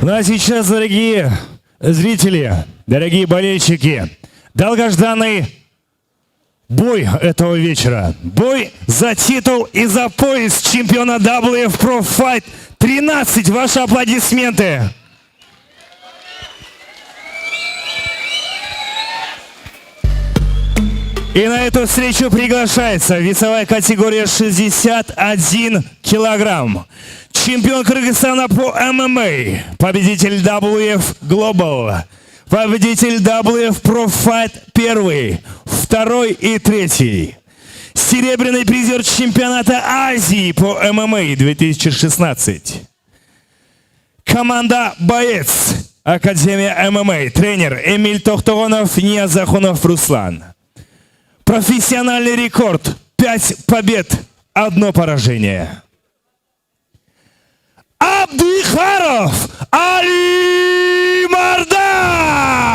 Ну а сейчас, дорогие зрители, дорогие болельщики, долгожданный бой этого вечера. Бой за титул и за пояс чемпиона WF Pro Fight 13. Ваши аплодисменты. И на эту встречу приглашается весовая категория 61 килограмм. Чемпион Кыргызстана по ММА, победитель WF Global, победитель WF Pro Fight 1, 2 и 3. Серебряный призер чемпионата Азии по ММА 2016. Команда «Боец», Академия ММА, тренер Эмиль Тохтогонов, Ниязахунов Руслан. Профессиональный рекорд 5 побед, 1 поражение. Абдихаров Али Мардан!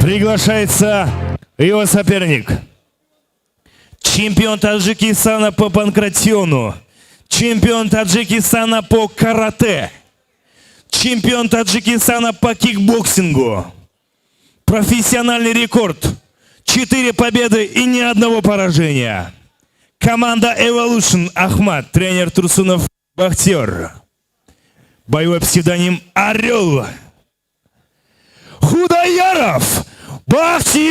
Приглашается его соперник. Чемпион Таджикистана по панкратиону. Чемпион Таджикистана по карате. Чемпион Таджикистана по кикбоксингу. Профессиональный рекорд. 4 победы и ни одного поражения. Команда Evolution Ахмат, тренер Турсунов Бахтер. Боевой псевдоним Орел. Худаяров Бахтияр!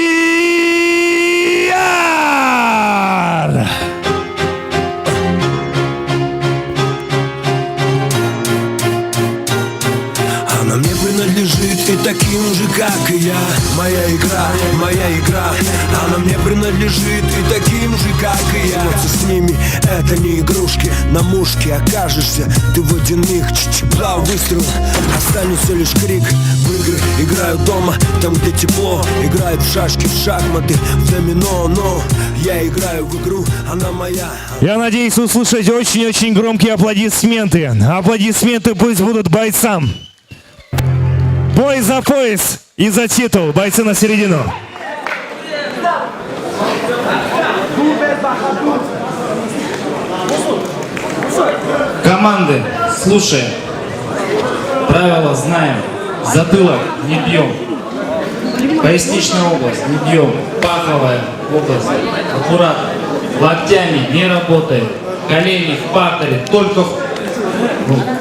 Она мне принадлежит и таким же, как и я. Моя игра, моя игра. Она мне принадлежит и таким же, как и я. Эмоции с ними, это не игрушки. На мушке окажешься ты в один миг. Два выстрела, останется лишь крик. В игры играю дома, там где тепло. Играют в шашки, в шахматы, в домино. Но я играю в игру, она моя. Я надеюсь услышать очень-очень громкие аплодисменты. Аплодисменты пусть будут бойцам. Бой за пояс и за титул. Бойцы на середину. Команды, слушаем. Правила знаем. Затылок не бьем. Поясничная область не бьем. Паховая область аккуратно. Локтями не работаем. Колени в пахаре, только в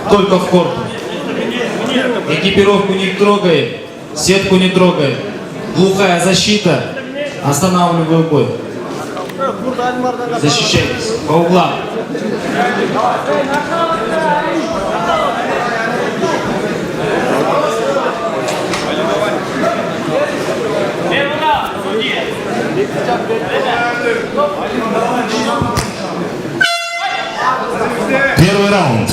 корпус. Экипировку не трогаем, сетку не трогаем. Глухая защита, останавливаю бой. Защищайтесь по углам. Первый раунд.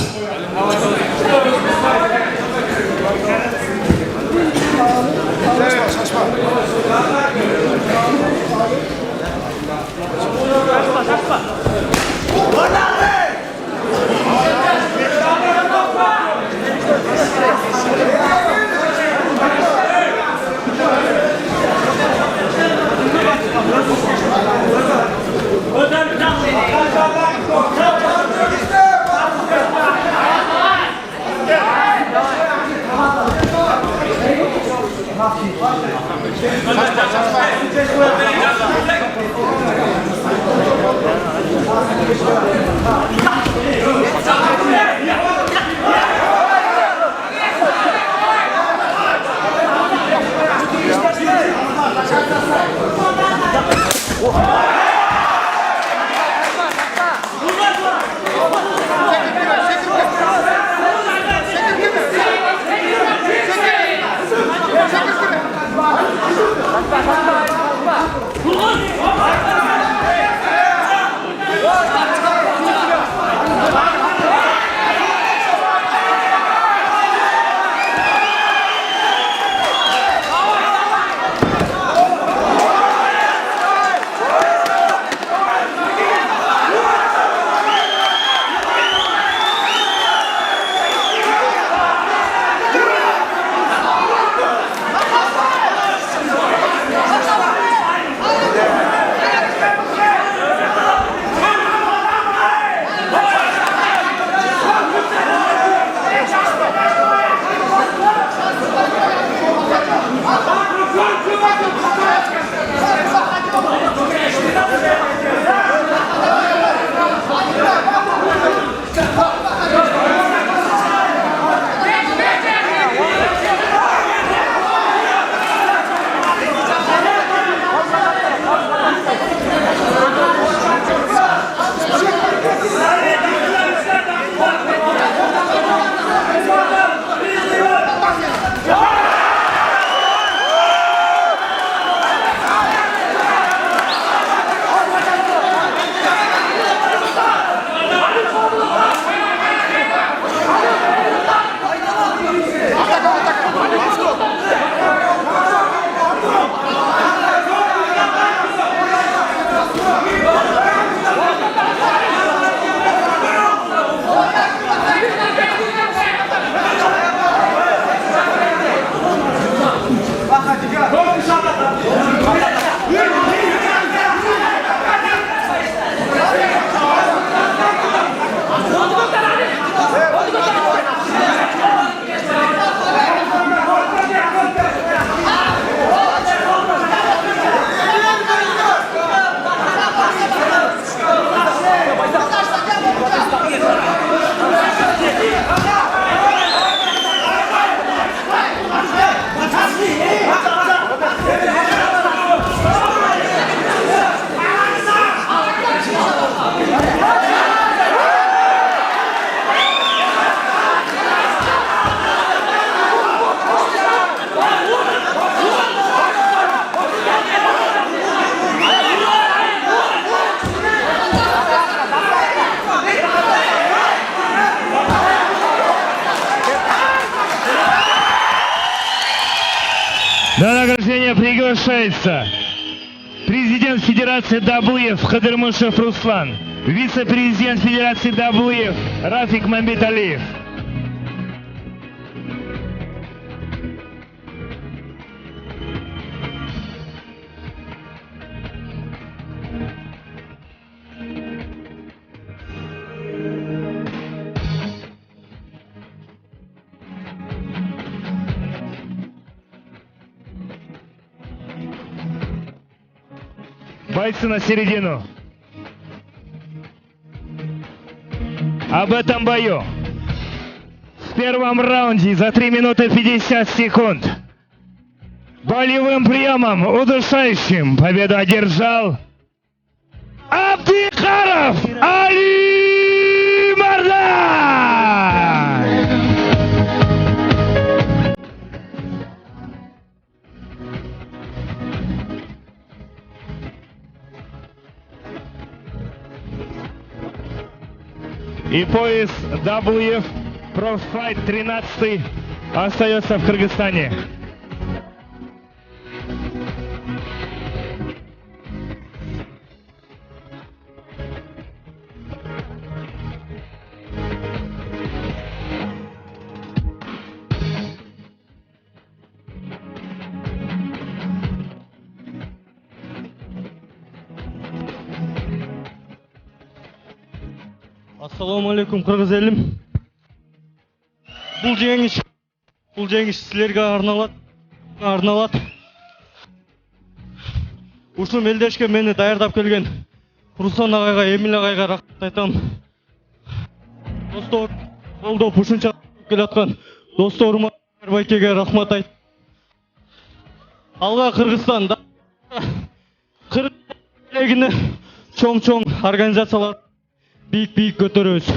На награждение приглашается президент Федерации Даблыев Хадырмышев Руслан, вице-президент Федерации Даблыев Рафик Мамбеталиев. Бойцы на середину. Об этом бою в первом раунде за 3 минуты 50 секунд болевым приемом удушающим победу одержал Абдикаров Али Мардан. И пояс WF Pro Fight 13 остается в Кыргызстане. Ассаламу алейкум, кыргыз элим. Бул жеңиш силерге арналат. Ушул мелдешке мени даярдап келген Руслан агайга, Эмил агайга рахмат айтам. Достор, колдоп ушунча келаткан досторума байкеге рахмат айт. Алга Кыргызстанда Кыргыз элегине чоң организациялар бийик көтөрөбүз.